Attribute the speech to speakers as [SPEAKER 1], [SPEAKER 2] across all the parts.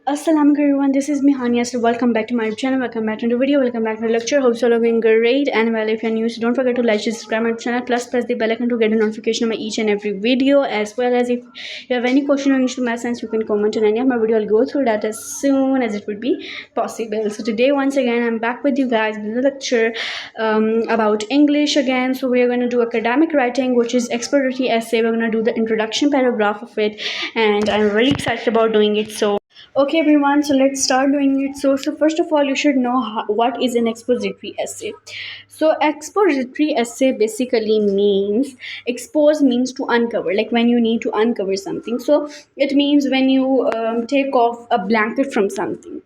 [SPEAKER 1] Assalamu alaikum everyone, this is Mihania. So welcome back to my channel, welcome back to the video, welcome back to the lecture. Hope you're all doing great. And well, if you're new, so don't forget to like, share, subscribe my channel, plus press the bell icon to get a notification of my each and every video. As well as if you have any question or issue math science, you can comment on any of my video. I'll go through that as soon as it would be possible. So today, once again, I'm back with you guys with a lecture about English again. So we're going to do academic writing, which is expository essay. We're going to do the introduction paragraph of it, and I'm really excited about doing it. So okay everyone, so let's start doing it. So first of all, you should know what is an expository essay. So expository essay basically means, expose means to uncover, like when you need to uncover something. So it means when you take off a blanket from something.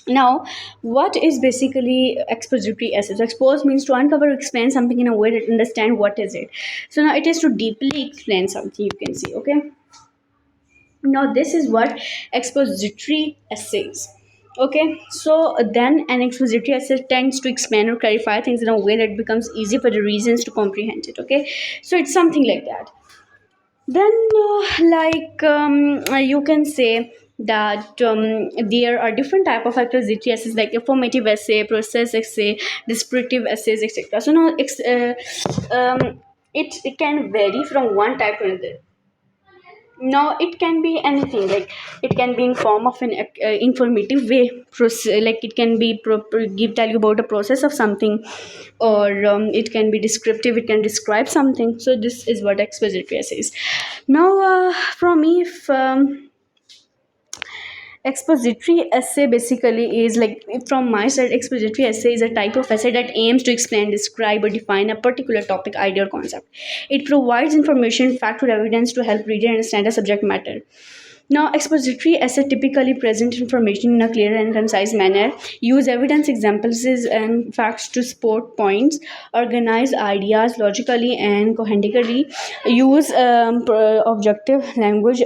[SPEAKER 1] Now, what is basically expository essay? So expose means to uncover, explain something in a way that understand what is it. So now it is to deeply explain something, you can see. Okay, now this is what expository essays. Okay, so then an expository essay tends to explain or clarify things in a way that becomes easy for the reasons to comprehend it. Okay, so it's something like that. Then you can say that there are different type of expository essays, like informative essay, process essay, descriptive essays, etc. So now it can vary from one type to another. Now it can be anything, like it can be in form of an informative way, like it can be tell you about the process of something, or it can be descriptive, it can describe something. So this is what expository essay is. Now from me, if expository essay basically is, like from my side, expository essay is a type of essay that aims to explain, describe, or define a particular topic, idea, or concept. It provides information, fact, or evidence to help reader understand a subject matter. Now, expository essay typically present information in a clear and concise manner, use evidence, examples, and facts to support points, organize ideas logically and coherently, use objective language,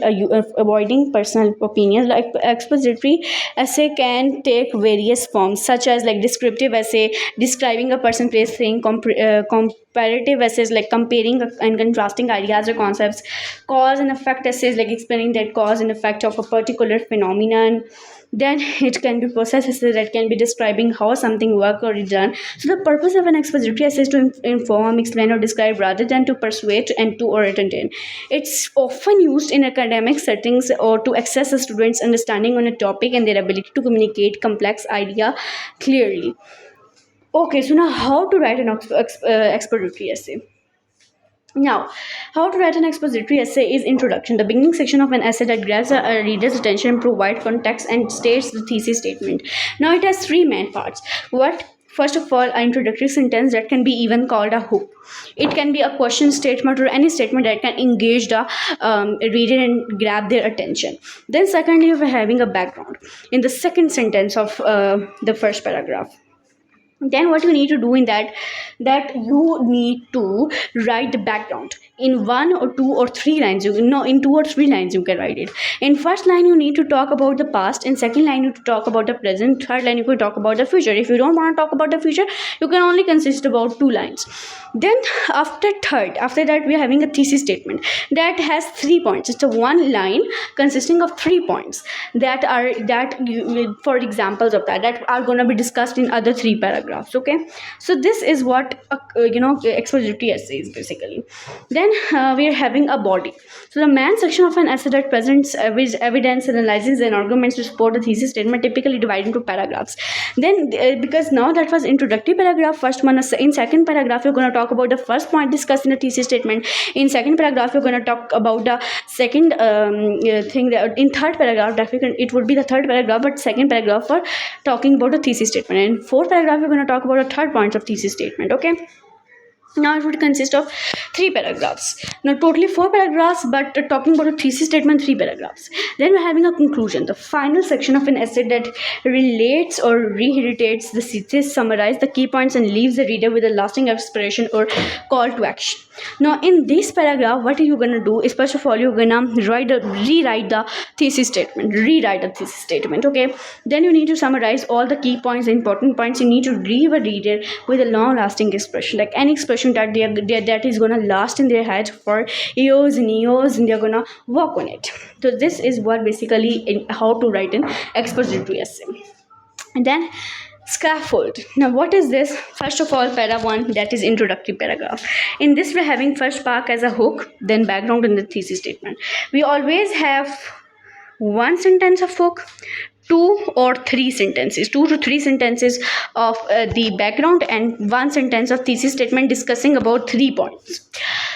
[SPEAKER 1] avoiding personal opinions. Like expository essay can take various forms, such as like descriptive essay, describing a person, place, thing, comparative essays, like comparing and contrasting ideas or concepts, cause and effect essays, like explaining that cause and effect of a particular phenomenon. Then it can be process essays, that can be describing how something works or is done. So the purpose of an expository essay is to inform, explain, or describe rather than to persuade and to or entertain. It's often used in academic settings or to assess a student's understanding on a topic and their ability to communicate complex idea clearly. Okay, so now how to write an expository essay. Now, how to write an expository essay is introduction, the beginning section of an essay that grabs a reader's attention and provide context and states the thesis statement. Now, it has three main parts. What? First of all, an introductory sentence that can be even called a hook. It can be a question statement or any statement that can engage the reader and grab their attention. Then secondly, we're having a background in the second sentence of the first paragraph. Then what you need to do in that you need to write the background in one or two or three lines. In 2 or 3 lines you can write it. In first line you need to talk about the past, in second line you need to talk about the present, third line you could talk about the future. If you don't want to talk about the future, you can only consist about 2 lines. Then after that we are having a thesis statement that has 3 points. It's a one line consisting of 3 points that for examples of that are going to be discussed in other 3 paragraphs. Okay, so this is what expository essay is basically. Then we are having a body. So the main section of an essay that presents evidence, analysis, and arguments to support the thesis statement, typically divided into paragraphs. Then because now that was introductory paragraph, first one. In second paragraph you're going to talk about the first point discussed in the thesis statement. In second paragraph you're going to talk about the second thing. That in third paragraph, it would be the third paragraph, but second paragraph for talking about the thesis statement. And in fourth paragraph you're going to talk about the third points of thesis statement. Okay, now it would consist of 3 paragraphs. Now totally 4 paragraphs, but talking about a thesis statement, 3 paragraphs. Then we're having a conclusion, the final section of an essay that relates or reiterates the thesis, summarize the key points, and leaves the reader with a lasting inspiration or call to action. Now in this paragraph, what are you gonna do is, first of all, you're gonna rewrite the thesis statement. Okay, then you need to summarize all the key points, the important points. You need to leave a reader with a long lasting expression, like any expression question that is gonna last in their head for years and years, and they're gonna work on it. So this is what basically how to write an expository essay. And then scaffold. Now what is this? First of all, para 1, that is introductory paragraph. In this we're having first part as a hook, then background and the thesis statement. We always have one sentence of hook, two to three sentences of the background, and one sentence of thesis statement discussing about 3 points.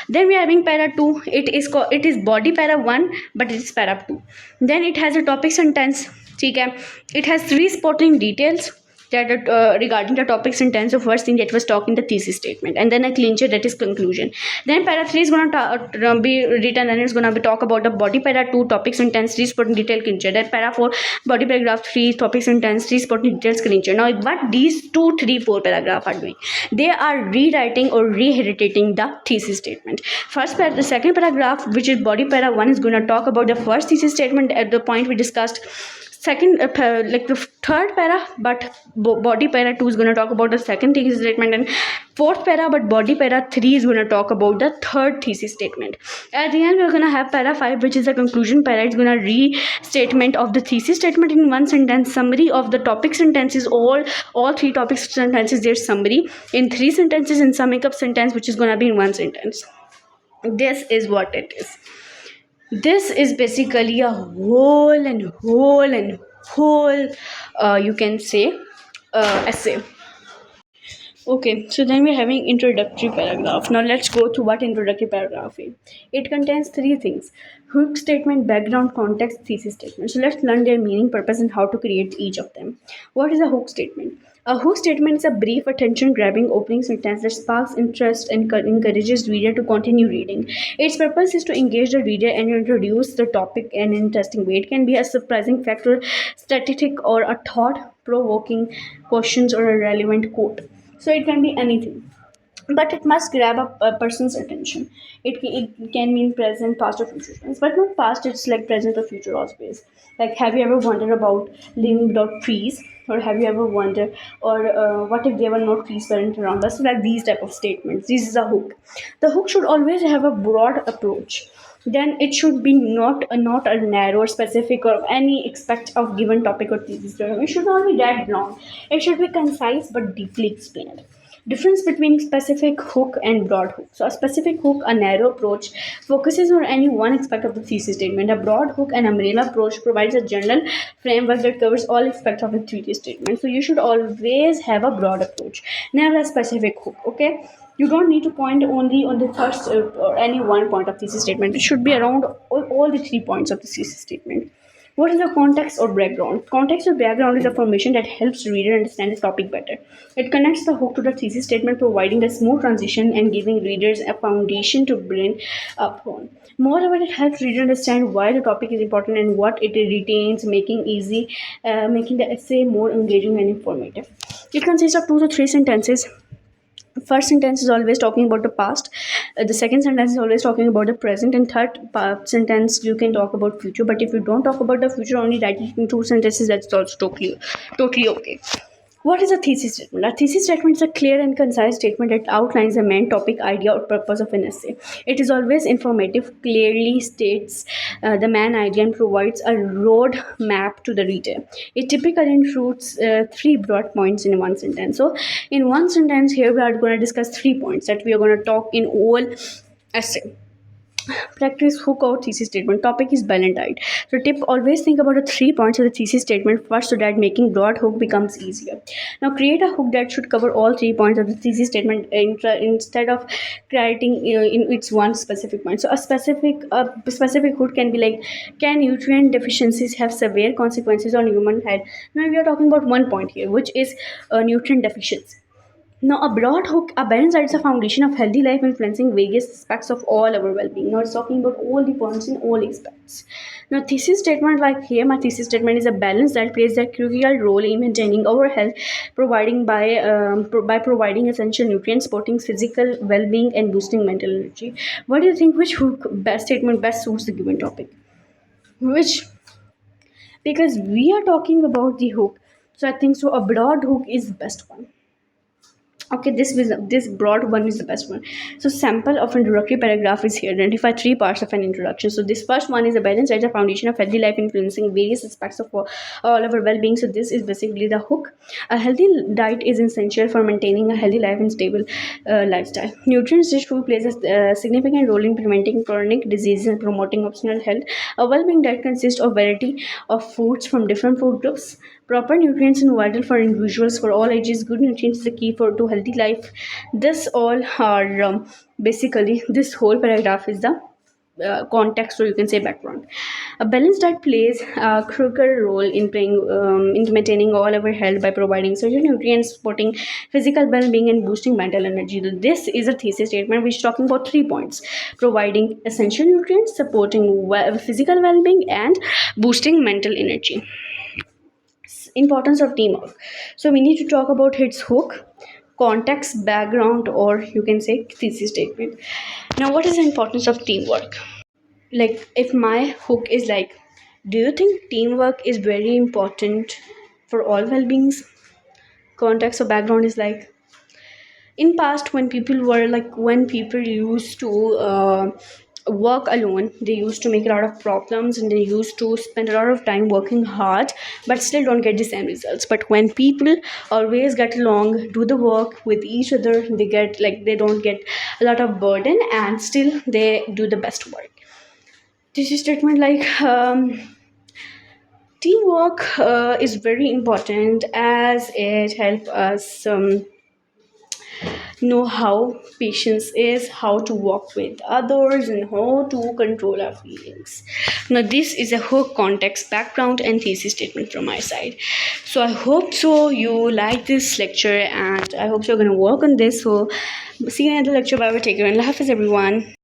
[SPEAKER 1] Then we are having para 2. It is body para 1, but it is para 2. Then it has a topic sentence. Okay, it has three supporting details that regarding the topic sentence of first thing that was talking the thesis statement, and then a clincher, that is conclusion. Then para 3 is going to be written, and it's going to be talk about the body para 2 topic sentence, three supporting detail, clincher. Then para 4 body paragraph 3 topic sentence, three supporting details, clincher. Now what these 2, 3, 4 paragraph are doing, they are rewriting or reiterating the thesis statement. The second paragraph, which is body para 1, is going to talk about the first thesis statement at the point we discussed. Second like the third para, but body para 2 is going to talk about the second thesis statement, and fourth para, but body para 3 is going to talk about the third thesis statement. At the end we're going to have para 5, which is the conclusion para. It's going to restatement of the thesis statement in one sentence, summary of the topic sentences, all three topic sentences, their summary in three sentences, and summing up sentence, which is going to be in one sentence. This is what it is. This is basically a whole you can say essay. Okay, so then we're having introductory paragraph. Now let's go to what introductory paragraph is. It contains three things: hook statement, background, context, thesis statement. So let's learn their meaning, purpose, and how to create each of them. What is a hook statement? A hook statement is a brief, attention-grabbing opening sentence that sparks interest and encourages reader to continue reading. Its purpose is to engage the reader and introduce the topic in an interesting way. It can be a surprising fact, or statistic, or a thought-provoking questions, or a relevant quote. So it can be anything, but it must grab a person's attention. It can mean present, past, or future tense, but not past. It's like present or future always. Like, have you ever wondered about living without trees, or have you ever wondered, or what if there were no trees present around us? So like these type of statements. This is a hook. The hook should always have a broad approach. Then it should be not a narrow, specific, or any expect of given topic or thesis. It should not be that long. It should be concise but deeply explained. Difference between specific hook and broad hook. So a specific hook, a narrow approach, focuses on any one aspect of the thesis statement. A broad hook, an umbrella approach, provides a general framework that covers all aspects of the thesis statement. So you should always have a broad approach, never a specific hook. Okay, you don't need to point only on the first or any one point of thesis statement. It should be around all the 3 points of the thesis statement. What is the context or background? Context or background is a formation that helps the reader understand the topic better. It connects the hook to the thesis statement, providing a smooth transition and giving readers a foundation to build upon. Moreover, it helps reader understand why the topic is important and what it retains, making the essay more engaging and informative. It consists of 2 to 3 sentences. First sentence is always talking about the past, the second sentence is always talking about the present, and third sentence you can talk about future. But if you don't talk about the future, only write it in 2 sentences, that's also totally okay. What is a thesis statement? A thesis statement is a clear and concise statement that outlines the main topic, idea, or purpose of an essay. It is always informative, clearly states the main idea, and provides a road map to the reader. It typically includes 3 broad points in one sentence. So, in one sentence, here we are going to discuss 3 points that we are going to talk in all essay. Practice hook or thesis statement. Topic is balanced. So tip: always think about the 3 points of the thesis statement first, so that making broad hook becomes easier. Now create a hook that should cover all 3 points of the thesis statement instead of creating in its one specific point. So a specific hook can be like, can nutrient deficiencies have severe consequences on human health? Now we are talking about one point here, which is nutrient deficiency. Now, a broad hook, a balanced diet is a foundation of healthy life, influencing various aspects of all our well-being. Now, it's talking about all the points in all aspects. Now, thesis statement, like here, my thesis statement is a balance that plays a crucial role in maintaining our health, by providing essential nutrients, supporting physical well-being, and boosting mental energy. What do you think? Which hook statement best suits the given topic? Which, because we are talking about the hook, so I think so. A broad hook is the best one. Okay, this broad one is the best one. So sample of introductory paragraph is here. Identify three parts of an introduction. So this first one is a balanced diet, the foundation of healthy life, influencing various aspects of all of our well-being. So this is basically the hook. A healthy diet is essential for maintaining a healthy life and stable lifestyle. Nutrients-rich food plays a significant role in preventing chronic diseases and promoting optimal health. A well-being diet consists of variety of foods from different food groups. Proper nutrients are vital for individuals for all ages. Good nutrients is the key for to healthy life. This all are basically this whole paragraph is the context, or you can say background. A balanced diet plays a critical role in in maintaining all our health by providing certain nutrients, supporting physical well-being, and boosting mental energy. This is a thesis statement which is talking about 3 points: providing essential nutrients, supporting physical well-being, and boosting mental energy. Importance of teamwork. So we need to talk about its hook, context, background, or you can say thesis statement. Now, what is the importance of teamwork? Like, if my hook is like, do you think teamwork is very important for all well-beings? Context or background is like, in past when people used to work alone, they used to make a lot of problems and they used to spend a lot of time working hard but still don't get the same results. But when people always get along, do the work with each other, they don't get a lot of burden and still they do the best work. This is statement like, teamwork is very important as it helps us know how patience is, how to work with others, and how to control our feelings. Now, this is a whole context, background, and thesis statement from my side. So, I hope so you like this lecture, and I hope you're going to work on this. So, see you in the lecture. Bye bye. Take care and love, everyone.